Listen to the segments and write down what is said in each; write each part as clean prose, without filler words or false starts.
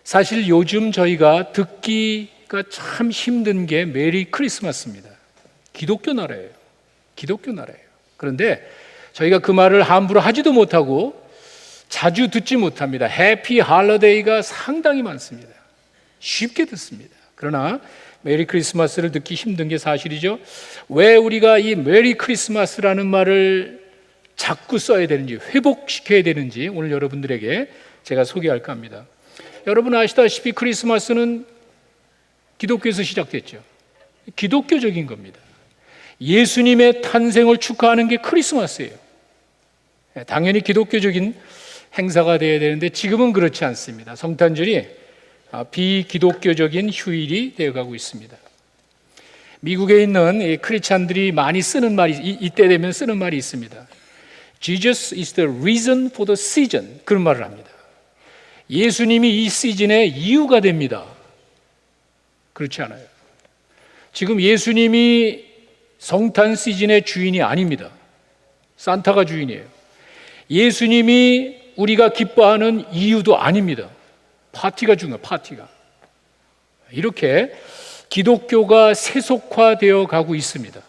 사실 요즘 저희가 듣기가 참 힘든 게 메리 크리스마스입니다. 기독교 나라예요. 기독교 나라예요. 그런데 저희가 그 말을 함부로 하지도 못하고 자주 듣지 못합니다. 해피 할러데이가 상당히 많습니다. 쉽게 듣습니다. 그러나 메리 크리스마스를 듣기 힘든 게 사실이죠. 왜 우리가 이 메리 크리스마스라는 말을 자꾸 써야 되는지, 회복시켜야 되는지 오늘 여러분들에게 제가 소개할까 합니다. 여러분 아시다시피 크리스마스는 기독교에서 시작됐죠. 기독교적인 겁니다. 예수님의 탄생을 축하하는 게 크리스마스예요. 당연히 기독교적인 행사가 되어야 되는데 지금은 그렇지 않습니다. 성탄절이 비기독교적인 휴일이 되어가고 있습니다. 미국에 있는 크리스찬들이 많이 쓰는 말이, 이때 되면 쓰는 말이 있습니다. Jesus is the reason for the season. 그런 말을 합니다. 예수님이 이 시즌의 이유가 됩니다. 그렇지 않아요. 지금 예수님이 성탄 시즌의 주인이 아닙니다. 산타가 주인이에요. 예수님이 우리가 기뻐하는 이유도 아닙니다. 파티가 중요해요. 파티가. 이렇게 기독교가 세속화되어 가고 있습니다.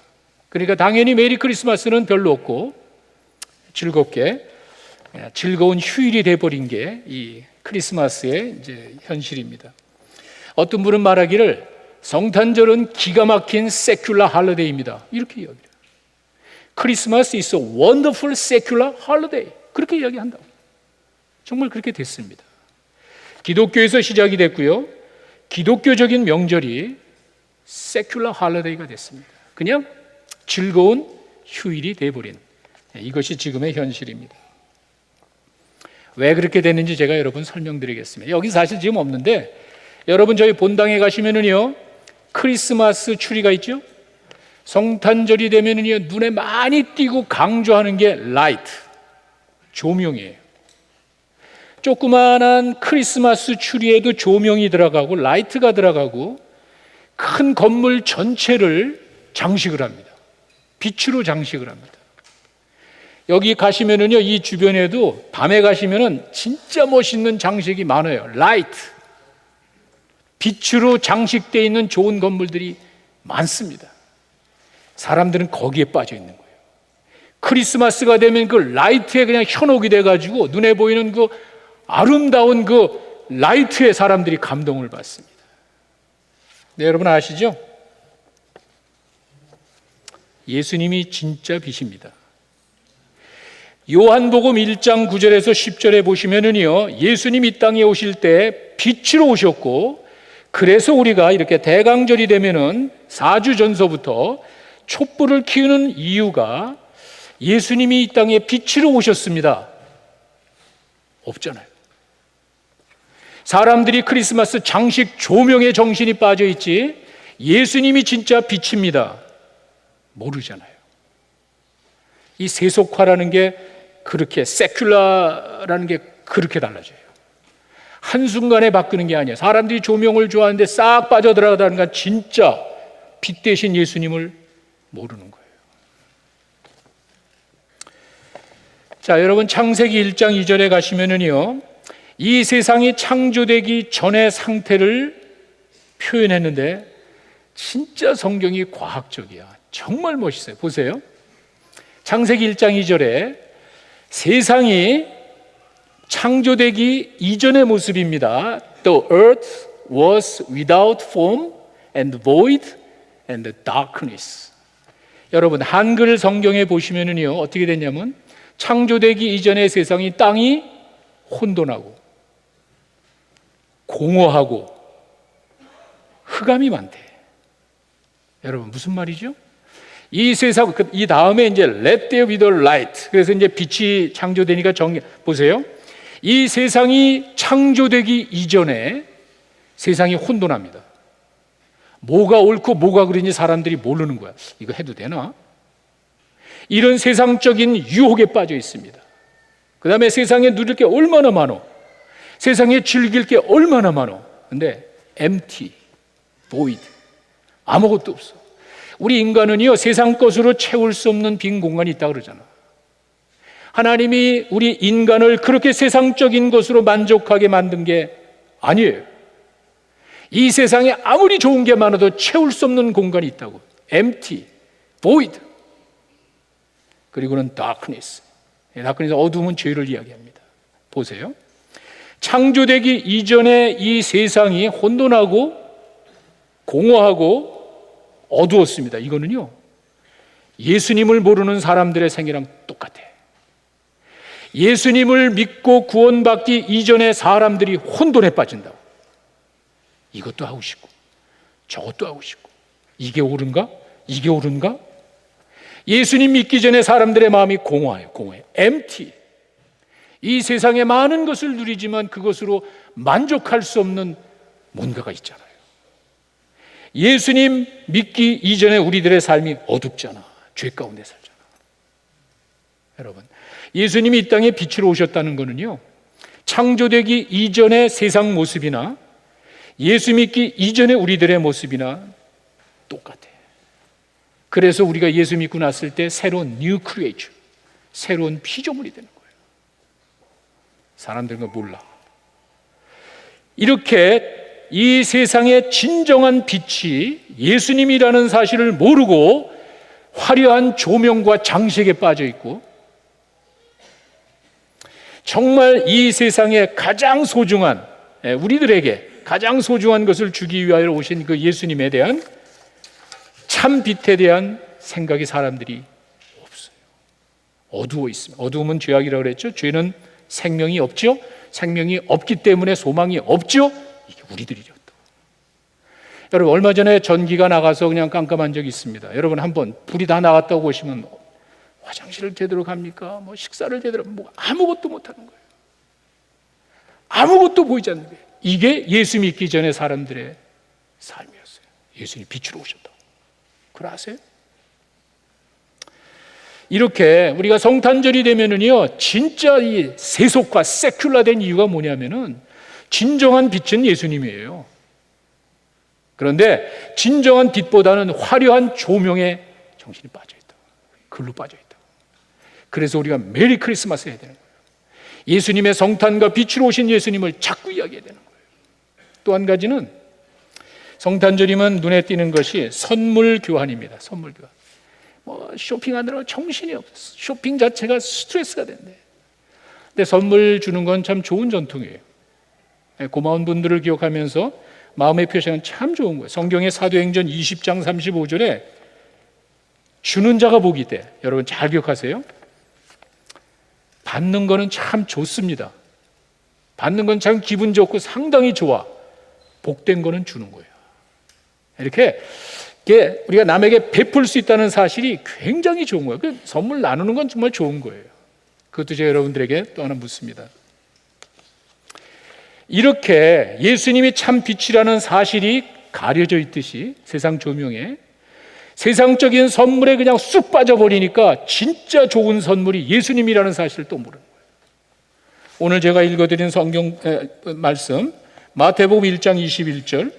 그러니까 당연히 메리 크리스마스는 별로 없고 즐겁게 즐거운 휴일이 돼버린 게 이 크리스마스의 이제 현실입니다. 어떤 분은 말하기를 성탄절은 기가 막힌 세큘러 할러데이입니다. 이렇게 이야기해요. 크리스마스 is a wonderful secular holiday. 그렇게 이야기한다고. 정말 그렇게 됐습니다. 기독교에서 시작이 됐고요. 기독교적인 명절이 세큘러 할러데이가 됐습니다. 그냥 즐거운 휴일이 돼버린 이것이 지금의 현실입니다. 왜 그렇게 됐는지 제가 여러분 설명드리겠습니다. 여기 사실 지금 없는데 여러분 저희 본당에 가시면은요 크리스마스 추리가 있죠. 성탄절이 되면은요 눈에 많이 띄고 강조하는 게 라이트, 조명이에요. 조그만한 크리스마스 추리에도 조명이 들어가고 라이트가 들어가고 큰 건물 전체를 장식을 합니다. 빛으로 장식을 합니다. 여기 가시면은요, 이 주변에도 밤에 가시면은 진짜 멋있는 장식이 많아요. 라이트. 빛으로 장식되어 있는 좋은 건물들이 많습니다. 사람들은 거기에 빠져 있는 거예요. 크리스마스가 되면 그 라이트에 그냥 현혹이 돼가지고 눈에 보이는 그 아름다운 그 라이트에 사람들이 감동을 받습니다. 네, 여러분 아시죠? 예수님이 진짜 빛입니다. 요한복음 1장 9절에서 10절에 보시면은요, 예수님이 이 땅에 오실 때 빛으로 오셨고, 그래서 우리가 이렇게 대강절이 되면은 4주 전서부터 촛불을 키우는 이유가 예수님이 이 땅에 빛으로 오셨습니다. 없잖아요. 사람들이 크리스마스 장식 조명에 정신이 빠져 있지 예수님이 진짜 빛입니다. 모르잖아요. 이 세속화라는 게 그렇게 세큘러라는 게 그렇게 달라져요. 한순간에 바꾸는 게 아니에요. 사람들이 조명을 좋아하는데 싹 빠져들어가다가 진짜 빛 대신 예수님을 모르는 거예요. 자, 여러분 창세기 1장 2절에 가시면은요, 이 세상이 창조되기 전의 상태를 표현했는데 진짜 성경이 과학적이야. 정말 멋있어요. 보세요. 창세기 1장 2절에 세상이 창조되기 이전의 모습입니다. The earth was without form and void and darkness. 여러분 한글 성경에 보시면은요 어떻게 됐냐면 창조되기 이전의 세상이 땅이 혼돈하고 공허하고 흑암이 많대. 여러분 무슨 말이죠? 이 세상 이 다음에 이제 let there be the light. 그래서 이제 빛이 창조되니까 보세요. 이 세상이 창조되기 이전에 세상이 혼돈합니다. 뭐가 옳고 뭐가 그른지 사람들이 모르는 거야. 이거 해도 되나? 이런 세상적인 유혹에 빠져 있습니다. 그 다음에 세상에 누릴 게 얼마나 많어. 세상에 즐길 게 얼마나 많어. 근데 empty, void, 아무것도 없어. 우리 인간은요 세상 것으로 채울 수 없는 빈 공간이 있다고 그러잖아. 하나님이 우리 인간을 그렇게 세상적인 것으로 만족하게 만든 게 아니에요. 이 세상에 아무리 좋은 게 많아도 채울 수 없는 공간이 있다고. empty, void. 그리고는 darkness. darkness, 어두움은 죄를 이야기합니다. 보세요. 창조되기 이전에 이 세상이 혼돈하고 공허하고 어두웠습니다. 이거는요, 예수님을 모르는 사람들의 생애랑 똑같아요. 예수님을 믿고 구원받기 이전에 사람들이 혼돈에 빠진다고. 이것도 하고 싶고 저것도 하고 싶고, 이게 옳은가? 이게 옳은가? 예수님 믿기 전에 사람들의 마음이 공허해요. empty. 이 세상에 많은 것을 누리지만 그것으로 만족할 수 없는 뭔가가 있잖아요. 예수님 믿기 이전에 우리들의 삶이 어둡잖아. 죄 가운데 살잖아. 여러분, 예수님이 이 땅에 빛으로 오셨다는 것은요, 창조되기 이전의 세상 모습이나 예수 믿기 이전의 우리들의 모습이나 똑같아요. 그래서 우리가 예수 믿고 났을 때 새로운 new creature, 새로운 피조물이 되는 거예요. 사람들은 몰라. 이렇게 이 세상의 진정한 빛이 예수님이라는 사실을 모르고 화려한 조명과 장식에 빠져 있고, 정말 이 세상에 가장 소중한, 우리들에게 가장 소중한 것을 주기 위하여 오신 그 예수님에 대한 참 빛에 대한 생각이 사람들이 없어요. 어두워 있습니다. 어두움은 죄악이라고 그랬죠. 죄는 생명이 없죠. 생명이 없기 때문에 소망이 없죠. 이게 우리들이죠. 여러분, 얼마 전에 전기가 나가서 그냥 깜깜한 적이 있습니다. 여러분, 한번 불이 다 나갔다고 보시면 화장실을 제대로 갑니까? 뭐 식사를 제대로, 뭐 아무것도 못하는 거예요. 아무것도 보이지 않는 거예요. 이게 예수 믿기 전에 사람들의 삶이었어요. 예수님이 빛으로 오셨다고. 그걸 아세요? 이렇게 우리가 성탄절이 되면은요, 진짜 이 세속화, 세큘라된 이유가 뭐냐면은 진정한 빛은 예수님이에요. 그런데 진정한 빛보다는 화려한 조명에 정신이 빠져 있다. 글로 빠져 있다. 그래서 우리가 메리 크리스마스 해야 되는 거예요. 예수님의 성탄과 빛으로 오신 예수님을 자꾸 이야기해야 되는 거예요. 또 한 가지는 성탄절이면 눈에 띄는 것이 선물 교환입니다. 선물 교환. 뭐 쇼핑하느라 정신이 없어. 쇼핑 자체가 스트레스가 된대. 근데 선물 주는 건 참 좋은 전통이에요. 고마운 분들을 기억하면서 마음의 표시는 참 좋은 거예요. 성경의 사도행전 20장 35절에 주는 자가 복이 있대. 여러분 잘 기억하세요. 받는 거는 참 좋습니다. 받는 건 참 기분 좋고 상당히 좋아. 복된 거는 주는 거예요. 이렇게 우리가 남에게 베풀 수 있다는 사실이 굉장히 좋은 거예요. 그 선물 나누는 건 정말 좋은 거예요. 그것도 제가 여러분들에게 또 하나 묻습니다. 이렇게 예수님이 참 빛이라는 사실이 가려져 있듯이 세상 조명에 세상적인 선물에 그냥 쑥 빠져버리니까 진짜 좋은 선물이 예수님이라는 사실을 또 모르는 거예요. 오늘 제가 읽어드린 성경 말씀 마태복음 1장 21절,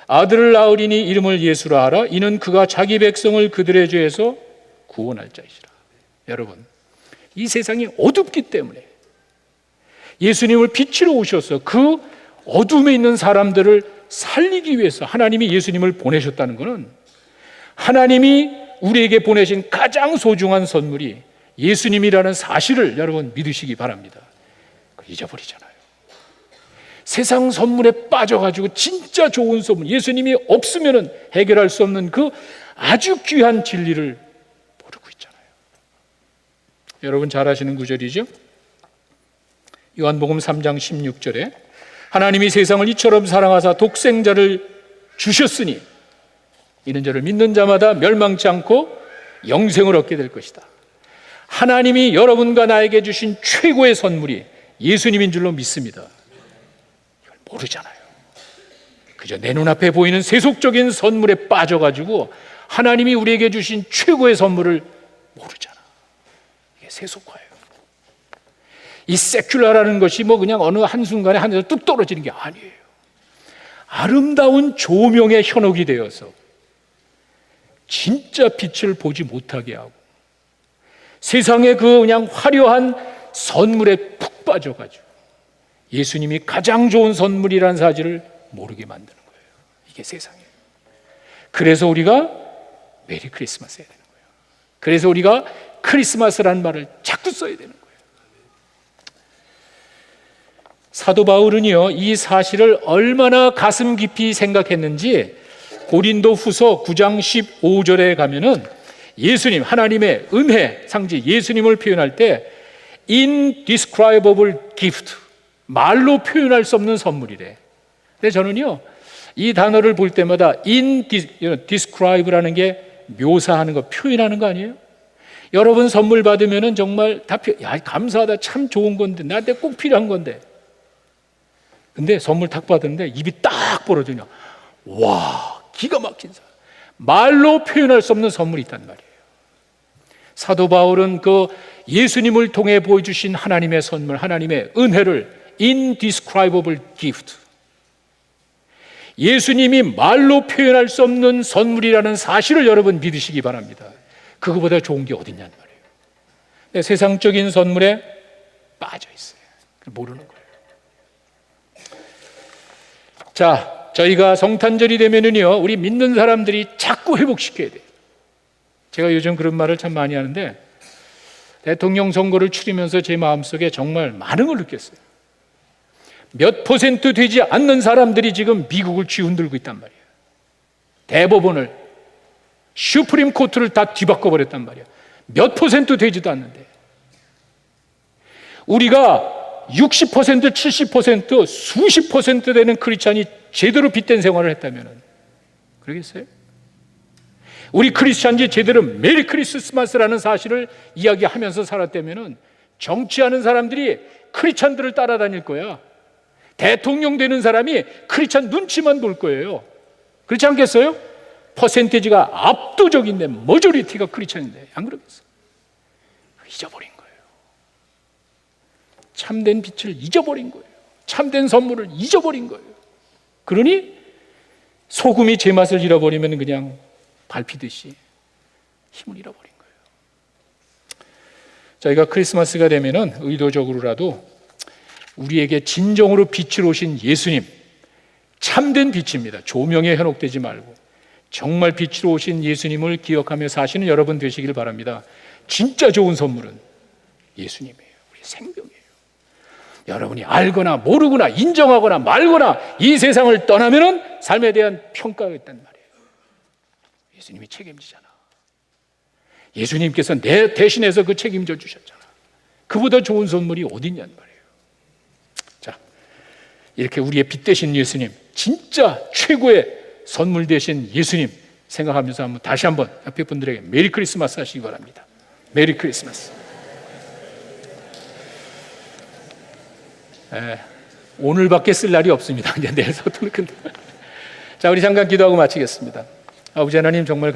아들을 낳으리니 이름을 예수라 하라. 이는 그가 자기 백성을 그들의 죄에서 구원할 자이시라. 여러분, 이 세상이 어둡기 때문에 예수님을 빛으로 오셔서 그 어둠에 있는 사람들을 살리기 위해서 하나님이 예수님을 보내셨다는 것은 하나님이 우리에게 보내신 가장 소중한 선물이 예수님이라는 사실을 여러분 믿으시기 바랍니다. 잊어버리잖아요. 세상 선물에 빠져가지고 진짜 좋은 선물, 예수님이 없으면 해결할 수 없는 그 아주 귀한 진리를 모르고 있잖아요. 여러분 잘 아시는 구절이죠. 요한복음 3장 16절에 하나님이 세상을 이처럼 사랑하사 독생자를 주셨으니 이는 저를 믿는 자마다 멸망치 않고 영생을 얻게 될 것이다. 하나님이 여러분과 나에게 주신 최고의 선물이 예수님인 줄로 믿습니다. 이걸 모르잖아요. 그저 내 눈앞에 보이는 세속적인 선물에 빠져가지고 하나님이 우리에게 주신 최고의 선물을 모르잖아. 이게 세속화예요. 이 세큘라라는 것이 뭐 그냥 어느 한순간에 하늘에서 뚝 떨어지는 게 아니에요. 아름다운 조명의 현혹이 되어서 진짜 빛을 보지 못하게 하고 세상의 그 그냥 화려한 선물에 푹 빠져가지고 예수님이 가장 좋은 선물이라는 사실을 모르게 만드는 거예요. 이게 세상이에요. 그래서 우리가 메리 크리스마스 해야 되는 거예요. 그래서 우리가 크리스마스라는 말을 자꾸 써야 되는 거예요. 사도 바울은요, 이 사실을 얼마나 가슴 깊이 생각했는지 고린도 후서 9장 15절에 가면은 예수님, 하나님의 은혜, 상지 예수님을 표현할 때 indescribable gift, 말로 표현할 수 없는 선물이래. 근데 저는요, 이 단어를 볼 때마다 indescribe라는 게 묘사하는 거, 표현하는 거 아니에요? 여러분 선물 받으면은 정말 야, 감사하다, 참 좋은 건데, 나한테 꼭 필요한 건데. 근데 선물 딱 받았는데 입이 딱 벌어지냐. 와, 기가 막힌 사람. 말로 표현할 수 없는 선물이 있단 말이에요. 사도 바울은 그 예수님을 통해 보여주신 하나님의 선물, 하나님의 은혜를 indescribable gift, 예수님이 말로 표현할 수 없는 선물이라는 사실을 여러분 믿으시기 바랍니다. 그거보다 좋은 게 어딨냐는 말이에요. 근데 세상적인 선물에 빠져 있어요. 모르는 거예요. 자, 저희가 성탄절이 되면은요, 우리 믿는 사람들이 자꾸 회복시켜야 돼요. 제가 요즘 그런 말을 참 많이 하는데, 대통령 선거를 치르면서 제 마음속에 정말 많은 걸 느꼈어요. 몇 퍼센트 되지 않는 사람들이 지금 미국을 쥐흔들고 있단 말이에요. 대법원을, 슈프림 코트를 다 뒤바꿔 버렸단 말이에요. 몇 퍼센트 되지도 않는데. 우리가 60%, 70%, 수십 퍼센트 되는 크리스찬이 제대로 빗된 생활을 했다면 그러겠어요? 우리 크리스찬이 제대로 메리 크리스마스라는 사실을 이야기하면서 살았다면 정치하는 사람들이 크리스찬들을 따라다닐 거야. 대통령 되는 사람이 크리스찬 눈치만 볼 거예요. 그렇지 않겠어요? 퍼센테이지가 압도적인데 머저리티가 크리스찬인데 안 그러겠어? 잊어버린 거예요. 참된 빛을 잊어버린 거예요. 참된 선물을 잊어버린 거예요. 그러니 소금이 제맛을 잃어버리면 그냥 밟히듯이 힘을 잃어버린 거예요. 저희가 크리스마스가 되면은 의도적으로라도 우리에게 진정으로 빛을 오신 예수님, 참된 빛입니다. 조명에 현혹되지 말고 정말 빛으로 오신 예수님을 기억하며 사시는 여러분 되시길 바랍니다. 진짜 좋은 선물은 예수님이에요. 우리 생명이에요. 여러분이 알거나 모르거나 인정하거나 말거나 이 세상을 떠나면은 삶에 대한 평가가 있단 말이에요. 예수님이 책임지잖아. 예수님께서 내 대신해서 그 책임져 주셨잖아. 그보다 좋은 선물이 어딨냐는 말이에요. 자, 이렇게 우리의 빛 되신 예수님, 진짜 최고의 선물 되신 예수님 생각하면서 한번 다시 한번 옆에 분들에게 메리 크리스마스 하시기 바랍니다. 메리 크리스마스. 오늘밖에 쓸 날이 없습니다. 이제 내일부터는. 자, 우리 잠깐 기도하고 마치겠습니다. 아버지 하나님, 정말